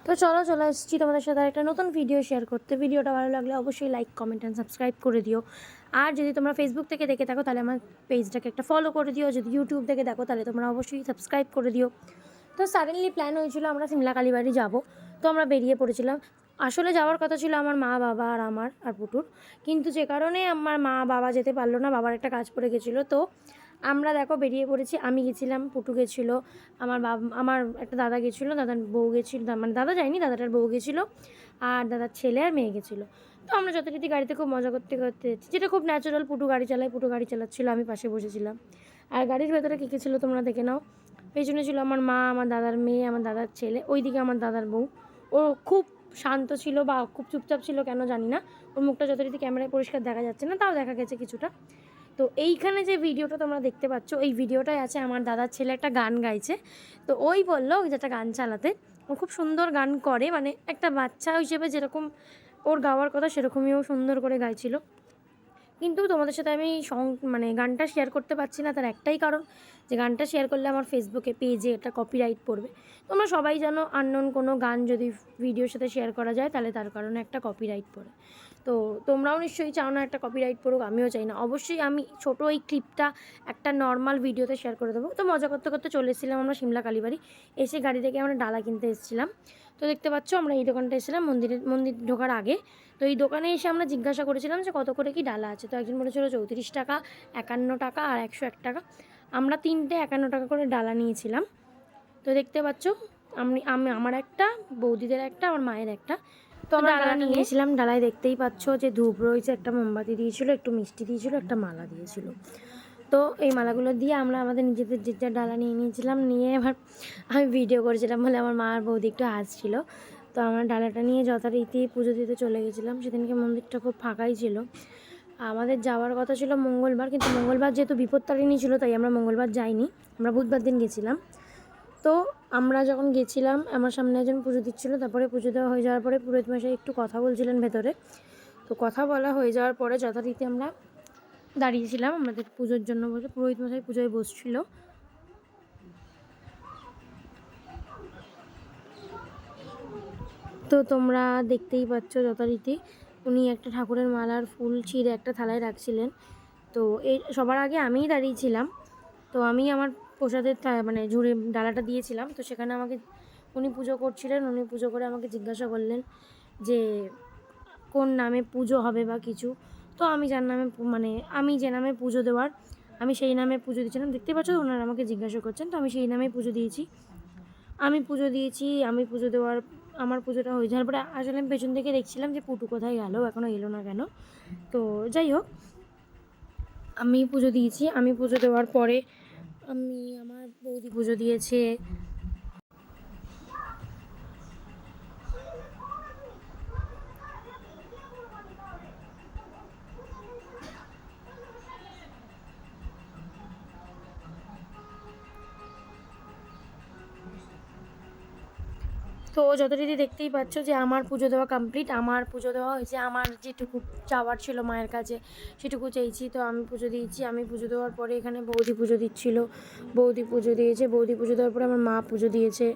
তো চলে এসেছি তোমাদের সাথে একটা নতুন ভিডিও শেয়ার করতে। ভিডিওটা ভালো লাগলে অবশ্যই লাইক, কমেন্ট অ্যান্ড সাবস্ক্রাইব করে দিও। আর যদি তোমরা ফেসবুক থেকে দেখে থাকো তাহলে আমার পেজটাকে একটা ফলো করে দিও। যদি ইউটিউব থেকে দেখো তাহলে তোমরা অবশ্যই সাবস্ক্রাইব করে দিও। তো সাডেনলি প্ল্যান হয়েছিল আমরা সিমলা কালীবাড়ি যাব। তো আমরা বেরিয়ে পড়েছিলাম। আসলে যাওয়ার কথা ছিল আমার মা, বাবা আর আমার আর পুটুর, কিন্তু যে কারণে আমার মা বাবা যেতে পারলো না, বাবার একটা কাজ পড়ে গেছিলো। তো আমরা দেখো বেরিয়ে পড়েছি। আমি গেছিলাম, পুটু গেছিলো, আমার একটা দাদা গেছিলো, দাদার বউ গেছিলো, মানে দাদা যায়নি, দাদাটার বউ গেছিলো, আর দাদার ছেলে আর মেয়ে গেছিলো। তো আমরা যথারীতি গাড়িতে খুব মজা করতে করতে যাচ্ছি, যেটা খুব ন্যাচারাল। পুটু গাড়ি চালায়, পুটু গাড়ি চালাচ্ছিলো, আমি পাশে বসেছিলাম। আর গাড়ির ভেতরে কী কী ছিল তোমরা দেখে নাও। পেছনে ছিল আমার মা, আমার দাদার মেয়ে, আমার দাদার ছেলে, ওইদিকে আমার দাদার বউ। ও খুব শান্ত ছিল বা খুব চুপচাপ ছিল কেন জানি না, ওর মুখটা যথারীতি ক্যামেরায় পরিষ্কার দেখা যাচ্ছে না, তাও দেখা গেছে কিছুটা। তো এইখানে যে ভিডিওটা তোমরা দেখতে পাচ্ছ, এই ভিডিওটাই আছে আমার দাদার ছেলে একটা গান গাইছে। তো ওই বললো ওই যে একটা গান চালাতে, ও খুব সুন্দর গান করে, মানে একটা বাচ্চা হিসেবে যেরকম ওর গাওয়ার কথা সেরকমই ও সুন্দর করে গাইছিল। কিন্তু তোমাদের সাথে আমি মানে গানটা শেয়ার করতে পারছি না, তার একটাই কারণ যে গানটা শেয়ার করলে আমার ফেসবুকে পেজে এটা কপিরাইট পড়বে। তোমরা সবাই জানো আননোন কোনো গান যদি ভিডিওর সাথে শেয়ার করা যায় তাহলে তার কারণে একটা কপিরাইট পড়ে। তো তোমরাও নিশ্চয়ই চাও না একটা কপিরাইট পড়ুক, আমিও চাই না। অবশ্যই আমি ছোটো এই ক্লিপটা একটা নর্মাল ভিডিওতে শেয়ার করে দেবো। তো মজা করতে করতে চলে এসেছিলাম আমরা সিমলা কালীবাড়ি। এসে গাড়ি থেকে আমরা ডালা কিনতে এসেছিলাম। তো দেখতে পাচ্ছ আমরা এই দোকানটা এসেছিলাম মন্দির ঢোকার আগে। তো এই দোকানে এসে আমরা জিজ্ঞাসা করেছিলাম যে কত করে কি ডালা আছে। তো একজন বলেছিল 34 টাকা, 51 টাকা আর 101 টাকা। আমরা 3টে 51 টাকা করে ডালা নিয়েছিলাম। তো দেখতে পাচ্ছ আমি আমার একটা, বৌদিদের একটা, আমার মায়ের একটা। তো আমরা ডালা নিয়েছিলাম। ডালায় দেখতেই পাচ্ছ যে ধূপ রয়েছে, একটা মোমবাতি দিয়েছিল, একটু মিষ্টি দিয়েছিল, একটা মালা দিয়েছিল। তো এই মালাগুলো দিয়ে আমরা আমাদের নিজেদের যে যার ডালা নিয়ে নিয়েছিলাম। নিয়ে এবার আমি ভিডিও করেছিলাম বলে আমার মা আর বৌদি একটু হাসছিল। তো আমার ডালাটা নিয়ে যথারীতি পুজো দিতে চলে গেছিলাম। সেদিনকে মন্দিরটা খুব ফাঁকাই ছিল। আমাদের যাওয়ার কথা ছিল মঙ্গলবার, কিন্তু মঙ্গলবার যেহেতু বিপত্তারিণী ছিল তাই আমরা মঙ্গলবার যাইনি, আমরা বুধবার দিন গেছিলাম। তো আমরা যখন গেছিলাম আমার সামনে একজন পুজো দিচ্ছিলো। তারপরে পুজো দেওয়া হয়ে যাওয়ার পরে পুরোহিত মশাই একটু কথা বলছিলেন ভেতরে। তো কথা বলা হয়ে যাওয়ার পরে যথারীতি আমরা দাঁড়িয়েছিলাম আমাদের পুজোর জন্য বলে। পুরোহিত মশাই পুজোয় বসছিল। তো তোমরা দেখতেই পাচ্ছ যথারীতি উনি একটা ঠাকুরের মালার ফুল ছিঁড়ে একটা থালায় রাখছিলেন। তো এই সবার আগে আমিই দাঁড়িয়েছিলাম। তো আমি আমার প্রসাদের মানে ঝুড়ি ডালাটা দিয়েছিলাম। তো সেখানে আমাকে উনি পুজো করছিলেন। উনি পুজো করে আমাকে জিজ্ঞাসা করলেন যে কোন নামে পুজো হবে বা কিছু। তো আমি যার নামে মানে আমি যে নামে পুজো দেওয়ার আমি সেই নামে পুজো দিয়েছিলাম। দেখতে পাচ্ছ ওনারা আমাকে জিজ্ঞাসা করছেন, তো আমি সেই নামেই পুজো দিয়েছি। আমি পুজো দেওয়ার আমার পুজোটা হয়ে যাওয়ার পরে আসলে আমি পেছন থেকে দেখছিলাম যে পুটু কোথায় গেল, এখনও এলো না কেন। তো যাই হোক, আমি পুজো দিয়েছি। আমি পুজো দেওয়ার পরে আমার বৌদি পুজো দিয়েছে। তো যথারীতি দেখতেই পাচ্ছ যে আমার পুজো দেওয়া কমপ্লিট। আমার পুজো দেওয়া হয়েছে, আমার যেটুকু চাওয়ার ছিল মায়ের কাছে সেটুকু চেয়েছি। তো আমি পুজো দিয়েছি। আমি পুজো দেওয়ার পরে এখানে বৌদি পুজো দিচ্ছিল, বৌদি পুজো দিয়েছে। বৌদি পুজো দেওয়ার পরে আমার মা পুজো দিয়েছে।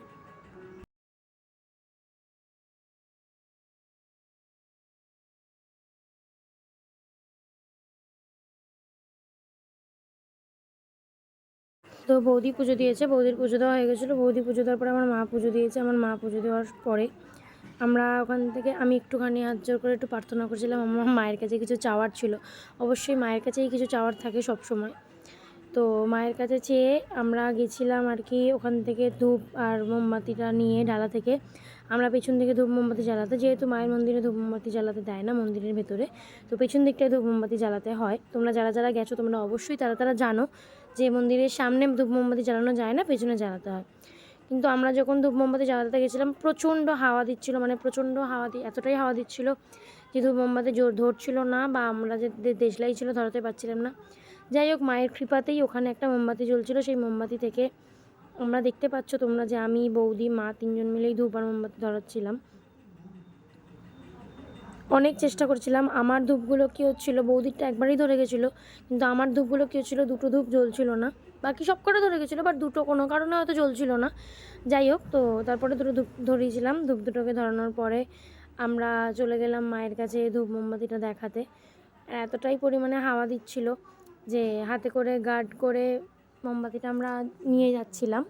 তো বৌদি পুজো দিয়েছে, বৌদির পুজো দেওয়া হয়ে গেছিলো। বৌদি পুজো দেওয়ার পরে আমার মা পুজো দিয়েছে। আমার মা পুজো দেওয়ার পরে আমরা ওখান থেকে আমি একটুখানি হাত জোর করে একটু প্রার্থনা করছিলাম। আমার মায়ের কাছে কিছু চাওয়ার ছিল। অবশ্যই মায়ের কাছেই কিছু চাওয়ার থাকে সব সময়। তো মায়ের কাছে চেয়ে আমরা গেছিলাম আর কি। ওখান থেকে ধূপ আর মোমবাতিটা নিয়ে ডালা থেকে আমরা পেছন থেকে ধূপ মোমবাতি জ্বালাতে, যেহেতু মায়ের মন্দিরে ধূপ মোমবাতি জ্বালাতে দেয় না মন্দিরের ভেতরে, তো পেছন দিকটায় ধূপ মোমবাতি জ্বালাতে হয়। তোমরা যারা যারা গেছো তোমরা অবশ্যই তারা জানো যে মন্দিরের সামনে ধূপ মোমবাতি জ্বালানো যায় না, পেছনে জ্বালাতে হয়। কিন্তু আমরা যখন ধূপ মোমবাতি জ্বালাতে গেছিলাম প্রচণ্ড হাওয়া দিচ্ছিলো, মানে প্রচণ্ড এতটাই হাওয়া দিচ্ছিলো যে ধূপ মোমবাতি ধরছিল না, বা আমরা যে দেশলাই ছিল ধরাতে পারছিলাম না। যাই হোক, মায়ের কৃপাতেই ওখানে একটা মোমবাতি জ্বলছিল। সেই মোমবাতি থেকে আমরা দেখতে পাচ্ছ তোমরা যে আমি, বৌদি, মা তিনজন মিলেই ধূপ আর মোমবাতি ধরাচ্ছিলাম। অনেক চেষ্টা করছিলাম। আমার ধূপগুলো কী হচ্ছিলো, বৌদিরটা একবারই ধরে গেছিলো, কিন্তু আমার ধূপগুলো কী হচ্ছিলো, দুটো ধূপ জ্বলছিল না। বাকি সব কটা ধরে গেছিলো, বাট দুটো কোনো কারণে হয়তো জ্বলছিল না। যাই হোক, তো তারপরে দুটো ধূপ ধরিয়েছিলাম। ধূপ দুটোকে ধরানোর পরে আমরা চলে গেলাম মায়ের কাছে ধূপ মোমবাতিটা দেখাতে। এতটাই পরিমাণে হাওয়া দিচ্ছিল যে হাতে করে গার্ড করে মোমবাতিটা আমরা নিয়ে যাচ্ছিলাম।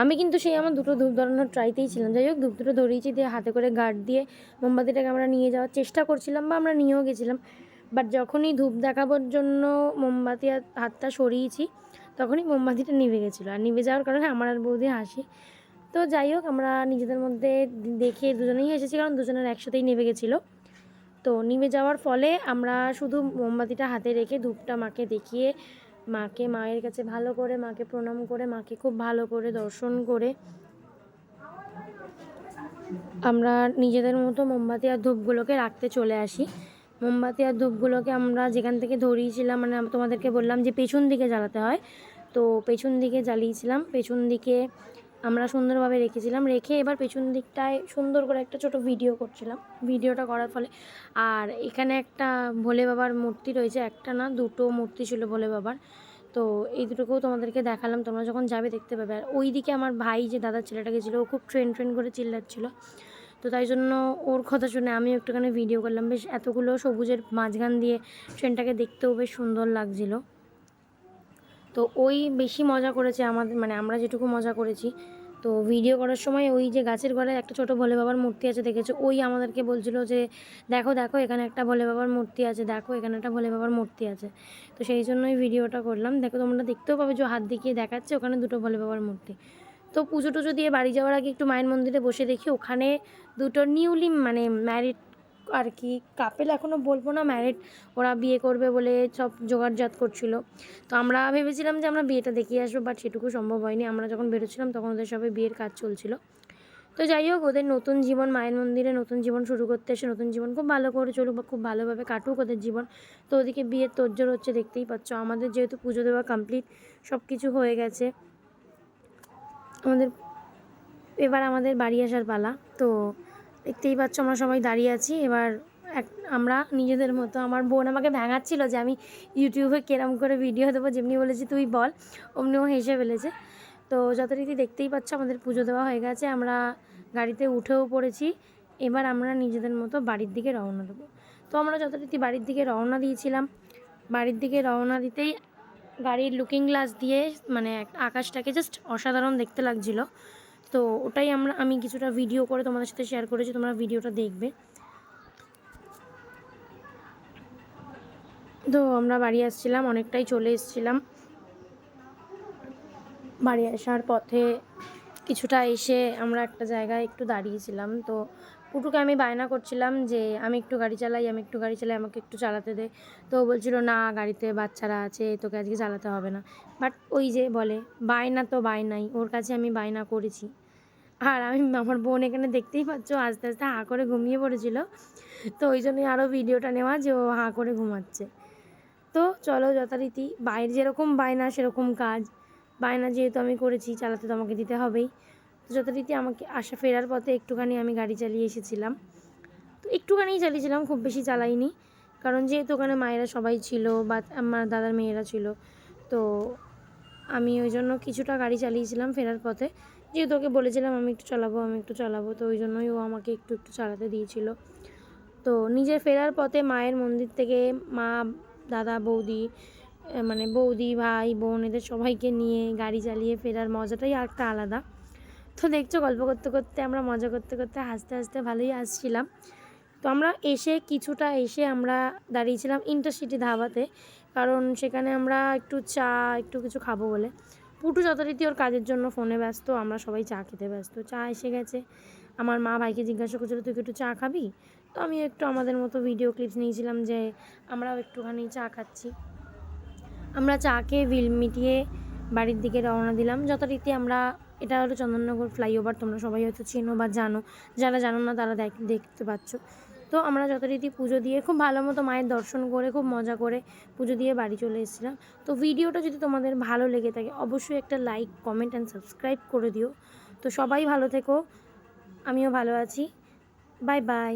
আমি কিন্তু সেই আমার দুটো ধূপ ধরানোর ট্রাইতেই ছিলাম। যাই হোক, ধূপ দুটো ধরিয়েছি, দিয়ে হাতে করে গার্ড দিয়ে মোমবাতিটাকে আমরা নিয়ে যাওয়ার চেষ্টা করছিলাম, বা আমরা নিয়েও গেছিলাম। বাট যখনই ধূপ দেখাবার জন্য মোমবাতি হাতটা সরিয়েছি, তখনই মোমবাতিটা নিভে গেছিলো। আর নিভে যাওয়ার কারণে আমার আর বৌদি হাসি। তো যাই হোক, আমরা নিজেদের মধ্যে দেখে দুজনেই এসেছি, কারণ দুজনের একসাথেই নেভে গেছিলো। তো নিভে যাওয়ার ফলে আমরা শুধু মোমবাতিটা হাতে রেখে ধূপটা মাকে দেখিয়ে মায়ের কাছে ভালো করে মাকে প্রণাম করে মাকে খুব ভালো করে দর্শন করে আমরা নিজেদের মতো মোমবাতি আর ধূপগুলোকে রাখতে চলে আসি। মোমবাতি আর ধূপগুলোকে আমরা যেখান থেকে ধরিয়েছিলাম, মানে তোমাদেরকে বললাম যে পেছন দিকে জ্বালাতে হয়, তো পেছন দিকে জ্বালিয়েছিলাম। পেছন দিকে আমরা সুন্দরভাবে রেখেছিলাম, রেখে এবার পেছন দিকটায় সুন্দর করে একটা ছোট ভিডিও করছিলাম। ভিডিওটা করার ফলে আর এখানে একটা ভোলে বাবার মূর্তি রয়েছে, একটা না দুটো মূর্তি ছিল ভোলে বাবার। তো এই দুটোকেও তোমাদেরকে দেখালাম, তোমরা যখন যাবে দেখতে পাবে। আর ওই দিকে আমার ভাই যে দাদার ছেলেটা গেছিলো, ও খুব ট্রেন করে চিল্লাচ্ছিলো। তো তাই জন্য ওর কথা শুনে আমিও একটুখানি ভিডিও করলাম। বেশ এতগুলো সবুজের মাঝখান দিয়ে ট্রেনটাকে দেখতেও বেশ সুন্দর লাগছিলো। তো ওই বেশি মজা করেছে আমাদের, মানে আমরা যেটুকু মজা করেছি। তো ভিডিও করার সময় ওই যে গাছের গোড়ায় একটা ছোটো ভোলে বাবার মূর্তি আছে দেখেছো, ওই আমাদেরকে বলছিল যে দেখো দেখো এখানে একটা ভোলে বাবার মূর্তি আছে, দেখো এখানে একটা ভোলে বাবার মূর্তি আছে। তো সেই জন্যই ভিডিওটা করলাম। দেখো, তোমরা দেখতেও পাবে যে হাত দেখিয়ে দেখাচ্ছে ওখানে দুটো ভোলে বাবার মূর্তি। তো পুজো টুজো দিয়ে বাড়ি যাওয়ার আগে একটু মায়ের মন্দিরে বসে দেখি ওখানে দুটো নিউলি মানে ম্যারিড আর কি কাপেল, এখনও বলবো না, ম্যারিড, ওরা বিয়ে করবে বলে সব জোগাড়জাত করছিল। তো আমরা ভেবেছিলাম যে আমরা বিয়েটা দেখিয়ে আসবো, বাট সেটুকু সম্ভব হয়নি। আমরা যখন বেরোচ্ছিলাম তখন ওদের সবাই বিয়ের কাজ চলছিল। তো যাই হোক, ওদের নতুন জীবন, মায়ের মন্দিরে নতুন জীবন শুরু করতে এসে নতুন জীবন খুব ভালো করে চলুক বা খুব ভালোভাবে কাটুক ওদের জীবন। তো ওদিকে বিয়ের তোড়জোড় হচ্ছে, দেখতেই পাচ্ছ। আমাদের যেহেতু পুজো দেওয়া কমপ্লিট, সব কিছু হয়ে গেছে, এবার আমাদের বাড়ি আসার পালা। তো দেখতেই পাচ্ছ আমরা সবাই দাঁড়িয়ে আছি। এবার আমরা নিজেদের মতো, আমার বোন আমাকে ভ্যাঙাচ্ছিল যে আমি ইউটিউবে কেরম করে ভিডিও দেবো, যেমনি বলেছি তুই বল, অমনিও হেসে ফেলেছে। তো যথারীতি দেখতেই পাচ্ছ আমাদের পুজো দেওয়া হয়ে গেছে, আমরা গাড়িতে উঠেও পড়েছি। এবার আমরা নিজেদের মতো বাড়ির দিকে রওনা দেবো। তো আমরা যথারীতি বাড়ির দিকে রওনা দিয়েছিলাম। বাড়ির দিকে রওনা দিতেই গাড়ির লুকিং গ্লাস দিয়ে মানে আকাশটাকে জাস্ট অসাধারণ দেখতে লাগছিলো। তো ওটাই আমি কিছুটা ভিডিও করে তোমাদের সাথে শেয়ার করেছি, তোমরা ভিডিওটা দেখবে। তো আমরা বাড়ি আসছিলাম, অনেকটাই চলে এসেছিলাম। বাড়ি আসার পথে কিছুটা এসে আমরা একটা জায়গায় একটু দাঁড়িয়েছিলাম। তো পুটুকে আমি বায়না করছিলাম যে আমি একটু গাড়ি চালাই, আমাকে একটু চালাতে দে। তো বলছিল না, গাড়িতে বাচ্চারা আছে, তোকে আজকে চালাতে হবে না। বাট ওই যে বলে বায়না তো বায়নাই, ওর কাছে আমি বায়না করেছি। আর আমার বোন এখানে দেখতেই পাচ্ছ আস্তে আস্তে হাঁ করে ঘুমিয়ে পড়েছিল। তো ওই জন্যই আরও ভিডিওটা নেওয়া যে ও হাঁ করে ঘুমাচ্ছে। তো চলো, যথারীতি বাইরে যেরকম বায়না সেরকম কাজ। বায়না যেহেতু আমি করেছি, চালাতে তো আমাকে দিতে হবেই। তো যথারীতি আমাকে ফেরার পথে একটুখানি আমি গাড়ি চালিয়ে এসেছিলাম। তো একটুখানিই চালিয়েছিলাম, খুব বেশি চালাইনি, কারণ যেহেতু ওখানে মায়েরা সবাই ছিল বা আমার দাদার মেয়েরা ছিল। তো আমি ওই জন্য কিছুটা গাড়ি চালিয়েছিলাম ফেরার পথে, যেহেতু ওকে বলেছিলাম আমি একটু চালাবো। তো ওই জন্যই ও আমাকে একটু চালাতে দিয়েছিল। তো নিজের ফেরার পথে মায়ের মন্দির থেকে মা, দাদা, বৌদি, মানে বৌদি, ভাই, বোন, এদের সবাইকে নিয়ে গাড়ি চালিয়ে ফেরার মজাটাই একটা আলাদা। তো দেখছো, গল্প করতে করতে আমরা মজা করতে করতে হাসতে হাসতে ভালোই আসছিলাম। তো আমরা কিছুটা এসে আমরা দাঁড়িয়েছিলাম ইন্টারসিটি ধাবাতে, কারণ সেখানে আমরা একটু কিছু খাবো বলে। পুটু যথারীতি ওর কাজের জন্য ফোনে ব্যস্ত, আমরা সবাই চা খেতে ব্যস্ত। চা এসে গেছে, আমার মা ভাইকে জিজ্ঞাসা করছিল তুই একটু চা খাবি? তো আমি একটু আমাদের মতো ভিডিও ক্লিপস নিয়েছিলাম যে আমরাও একটুখানি চা খাচ্ছি। আমরা চা খেয়ে বিল মিটিয়ে বাড়ির দিকে রওনা দিলাম। যথারীতি এটা হলো চন্দননগর ফ্লাইওভার, তোমরা সবাই হয়তো চেনো বা জানো, যারা জানো না তারা দেখতে পাচ্ছ। তো আমরা যথারীতি পুজো দিয়ে খুব ভালো মতো মায়ের দর্শন করে খুব মজা করে পুজো দিয়ে বাড়ি চলে এসেছিলাম। তো ভিডিওটা যদি তোমাদের ভালো লেগে থাকে অবশ্যই একটা লাইক, কমেন্ট অ্যান্ড সাবস্ক্রাইব করে দিও। তো সবাই ভালো থেকো, আমিও ভালো আছি। Bye bye.